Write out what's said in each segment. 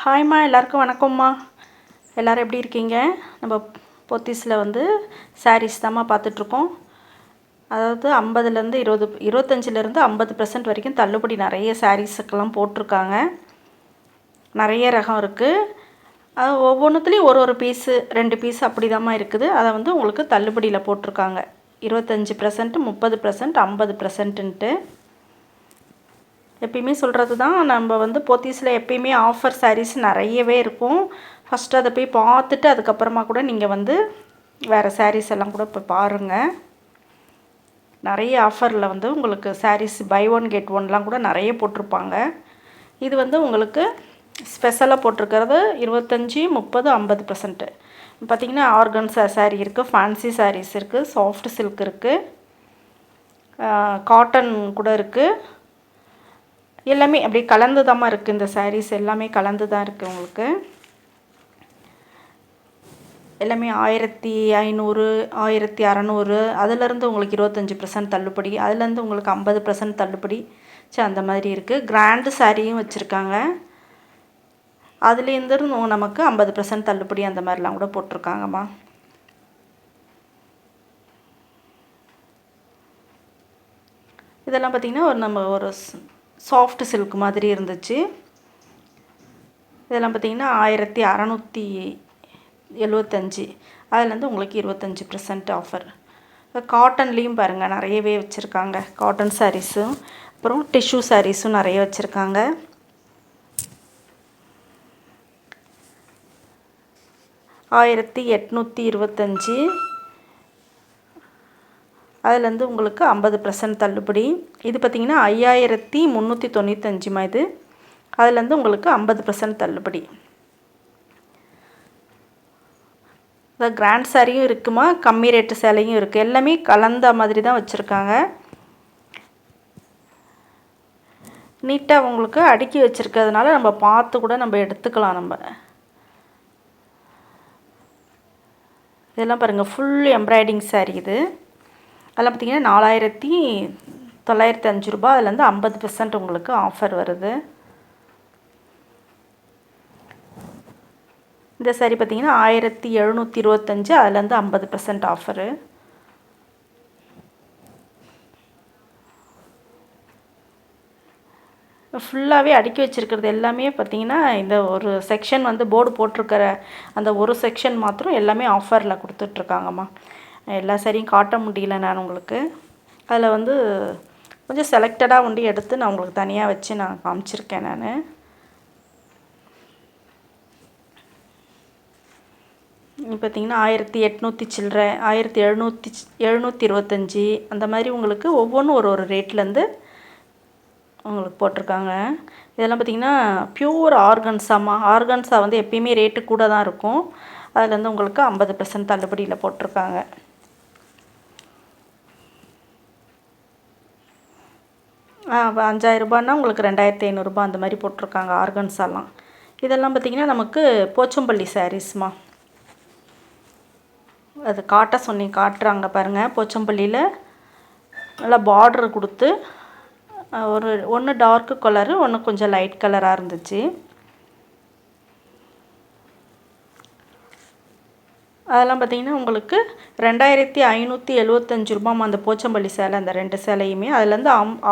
ஹாய்ம்மா, எல்லாருக்கும் வணக்கம்மா. எல்லோரும் எப்படி இருக்கீங்க? நம்ம போத்தீஸில் சாரீஸ் தாம்மா பார்த்துட்ருக்கோம். அதாவது 50லேருந்து 25லேருந்து 50% வரைக்கும் தள்ளுபடி நிறைய சாரீஸுக்கெல்லாம் போட்டிருக்காங்க. நிறைய ரகம் இருக்குது. அது ஒவ்வொன்றுத்துலேயும் ஒரு பீஸு 2 பீஸ் அப்படி தாம்மா இருக்குது. அதை உங்களுக்கு தள்ளுபடியில் போட்டிருக்காங்க. 25%, 30%, 50%ன்ட்டு. எப்பயுமே சொல்கிறது தான், நம்ம போத்தீஸில் எப்பயுமே ஆஃபர் சாரீஸ் நிறையவே இருக்கும். ஃபஸ்ட்டு அதை போய் பார்த்துட்டு அதுக்கப்புறமா கூட நீங்கள் வேறு சாரீஸ் எல்லாம் கூட இப்போ பாருங்கள். நிறைய ஆஃபரில் உங்களுக்கு சாரீஸ் பை ஒன் கெட் ஒன்லாம் கூட நிறைய போட்டிருப்பாங்க. இது உங்களுக்கு ஸ்பெஷலாக போட்டிருக்கிறது 25, 30, 50%. பார்த்திங்கன்னா ஆர்கன்ஸா சாரீ இருக்குது, ஃபேன்சி சாரீஸ் இருக்குது, சாஃப்ட் சில்க் இருக்குது, காட்டன் கூட இருக்குது. எல்லாமே அப்படியே கலந்து தாம்மா இருக்குது. இந்த சாரீஸ் எல்லாமே கலந்து தான் இருக்குது. உங்களுக்கு எல்லாமே 1500, 1600, அதுலேருந்து உங்களுக்கு 25% தள்ளுபடி, அதுலேருந்து உங்களுக்கு 50% தள்ளுபடி. அந்த மாதிரி இருக்குது. கிராண்டு சாரியும் வச்சுருக்காங்க. அதுலேருந்து நமக்கு 50% தள்ளுபடி அந்த மாதிரிலாம் கூட போட்டிருக்காங்கம்மா. இதெல்லாம் பார்த்திங்கன்னா ஒரு சாஃப்ட் சில்க் மாதிரி இருந்துச்சு. இதெல்லாம் பார்த்திங்கன்னா 1675. அதுலேருந்து உங்களுக்கு 25% ஆஃபர். காட்டன்லேயும் பாருங்கள் நிறையவே வச்சுருக்காங்க. காட்டன் சாரீஸும் அப்புறம் டிஷ்யூ சாரீஸும் நிறைய வச்சுருக்காங்க. ஆயிரத்தி 825. அதுலேருந்து உங்களுக்கு 50% தள்ளுபடி. இது பார்த்திங்கன்னா 5395மா இது. அதுலேருந்து உங்களுக்கு 50% தள்ளுபடி. கிராண்ட் சாரியும் இருக்குமா, கம்மி ரேட்டு சேலையும் இருக்குது. எல்லாமே கலந்த மாதிரி தான் வச்சுருக்காங்க. நீட்டாக உங்களுக்கு அடுக்கி வச்சுருக்கிறதுனால நம்ம பார்த்து கூட நம்ம எடுத்துக்கலாம். இதெல்லாம் பாருங்கள், ஃபுல் எம்ப்ராய்டிங் சாரீ இது. அதெல்லாம் பார்த்திங்கன்னா 4905 ரூபா. அதுலேருந்து 50% உங்களுக்கு ஆஃபர் வருது. இந்த சாரீ பார்த்திங்கன்னா 1725. அதுலேருந்து 50% ஆஃபரு. ஃபுல்லாகவே அடுக்கி வச்சுருக்கிறது எல்லாமே பார்த்திங்கன்னா இந்த ஒரு செக்ஷன் போர்டு போட்டிருக்கிற அந்த ஒரு செக்ஷன் மாத்திரம் எல்லாமே ஆஃபரில் கொடுத்துட்ருக்காங்கம்மா. எல்லா சாரியும் காட்ட முடியல நான் உங்களுக்கு. அதில் கொஞ்சம் செலக்டடாக எடுத்து நான் உங்களுக்கு தனியாக வச்சு நான் காமிச்சிருக்கேன். நான் பார்த்திங்கன்னா 1800 சில்லறை, 1725 அந்த மாதிரி உங்களுக்கு ஒவ்வொன்றும் ஒரு ரேட்லேருந்து உங்களுக்கு போட்டிருக்காங்க. இதெல்லாம் பார்த்திங்கன்னா பியூர் ஆர்கன்ஸாம்மா. ஆர்கன்ஸா எப்பயுமே ரேட்டு கூட தான் இருக்கும். அதுலேருந்து உங்களுக்கு 50% தள்ளுபடியில் போட்டிருக்காங்க. இப்போ 5000 ரூபான்னா உங்களுக்கு 2500 ரூபா அந்த மாதிரி போட்டிருக்காங்க ஆர்கன்ஸாலாம். இதெல்லாம் பார்த்திங்கன்னா நமக்கு போச்சம்பள்ளி சாரீஸ்மா. அது காட்டுறாங்க பாருங்கள். போச்சம்பள்ளியில் நல்லா பார்டர் கொடுத்து ஒன்று டார்க்கு கலரு, ஒன்று கொஞ்சம் லைட் கலராக இருந்துச்சு. அதெல்லாம் பார்த்திங்கன்னா உங்களுக்கு 2575 ரூபாம்மா அந்த போச்சம்பள்ளி சேலை. அந்த 2 சேலையுமே அதுலேருந்து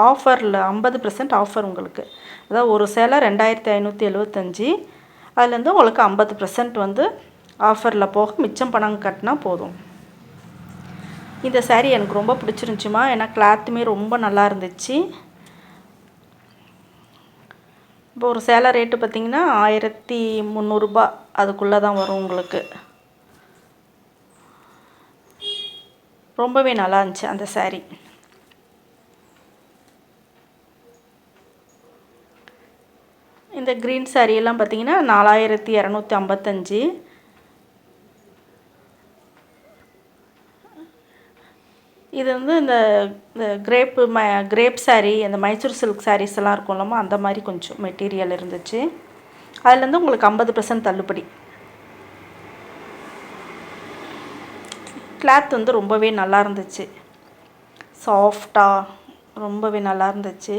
ஆஃபரில் 50% ஆஃபர் உங்களுக்கு. அதாவது ஒரு சேலை 2575, அதுலேருந்து உங்களுக்கு 50% ஆஃபரில் போக மிச்சம் பணம் கட்டினா போதும். இந்த சாரீ எனக்கு ரொம்ப பிடிச்சிருந்துச்சிம்மா. ஏன்னா கிளாத்துமே ரொம்ப நல்லா இருந்துச்சு. இப்போ ஒரு சேலை ரேட்டு பார்த்திங்கன்னா 1300 ரூபா அதுக்குள்ளே தான் வரும் உங்களுக்கு. ரொம்பவே நல்லா இருந்துச்சு அந்த சாரீ. இந்த க்ரீன் சாரியெல்லாம் பார்த்திங்கன்னா 4255. இது இந்த கிரேப் சாரீ, அந்த மைசூர் சில்க் சாரீஸ் எல்லாம் இருக்கும்லம்மா, அந்த மாதிரி கொஞ்சம் மெட்டீரியல் இருந்துச்சு. அதுலேருந்து உங்களுக்கு 50% தள்ளுபடி. கிளாத் ரொம்பவே நல்லா இருந்துச்சு. சாஃப்டாக ரொம்பவே நல்லா இருந்துச்சு.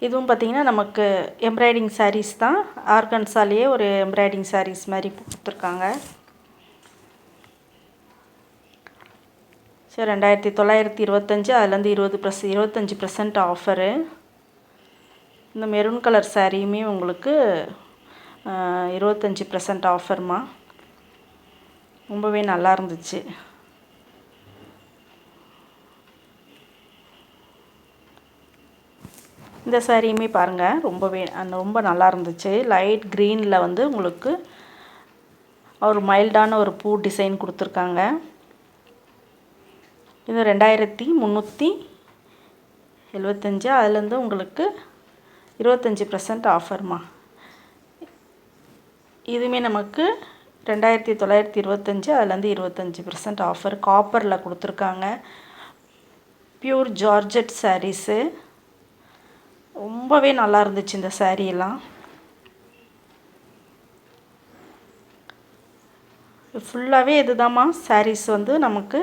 இதுவும் பார்த்திங்கன்னா நமக்கு எம்ப்ராய்டிங் சாரீஸ் தான். ஆர்கன்ஸாலேயே ஒரு எம்ப்ராய்டிங் சாரீஸ் மாதிரி கொடுத்துருக்காங்க. சரி, 2925. அதுலேருந்து 25% ஆஃபரு. இந்த மெரூன் கலர் சாரியுமே உங்களுக்கு 25% ஆஃபர்மா. ரொம்பவே நல்லா இருந்துச்சு. இந்த சாரியுமே பாருங்கள், ரொம்ப நல்லா இருந்துச்சு. லைட் க்ரீனில் வந்து உங்களுக்கு ஒரு மைல்டான ஒரு பூ டிசைன் கொடுத்துருக்காங்க. இது 2375. அதுலேருந்து உங்களுக்கு 25% ஆஃபர்மா. இதுவுமே நமக்கு 2925. அதுலேருந்து 25% ஆஃபர். காப்பரில் கொடுத்துருக்காங்க. Pure georgette saris. ரொம்பவே நல்லா இருந்துச்சு இந்த சாரீயெல்லாம். ஃபுல்லாகவே இதுதாம்மா சாரீஸ் வந்து நமக்கு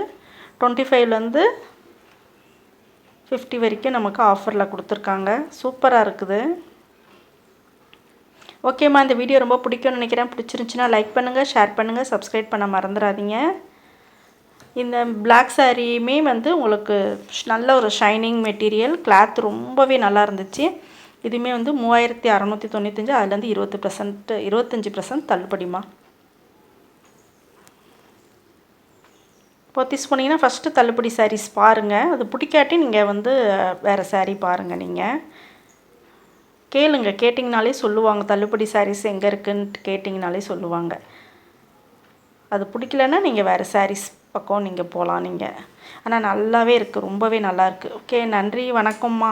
25லேருந்து 50 வரைக்கும் நமக்கு ஆஃபரில் கொடுத்துருக்காங்க. சூப்பராக இருக்குது. ஓகேம்மா, இந்த வீடியோ ரொம்ப பிடிக்கும்னு நினைக்கிறேன். பிடிச்சிருந்துச்சின்னா லைக் பண்ணுங்கள், ஷேர் பண்ணுங்கள், சப்ஸ்கிரைப் பண்ண மறந்துடாதீங்க. இந்த பிளாக் சாரியுமே வந்து உங்களுக்கு நல்ல ஒரு ஷைனிங் மெட்டீரியல். கிளாத் ரொம்பவே நல்லா இருந்துச்சு. இதுவுமே வந்து 3695. அதுலேருந்து 25% தள்ளுபடிமா. போத்தீஸ் போனீங்கன்னா ஃபஸ்ட்டு தள்ளுபடி சாரீஸ் பாருங்கள். அது பிடிக்காட்டி நீங்கள் வந்து வேறு சாரீ பாருங்கள். நீங்கள் கேட்டிங்கனாலே சொல்லுவாங்க. தள்ளுபடி சாரீஸ் எங்கே இருக்குன்ட்டு கேட்டிங்கனாலே சொல்லுவாங்க. அது பிடிக்கலன்னா நீங்கள் வேறு சாரீஸ் பக்கம் நீங்கள் போகலாம். நீங்கள் ஆனால் நல்லாவே இருக்குது, ரொம்பவே நல்லாயிருக்கு. ஓகே, நன்றி, வணக்கம்மா.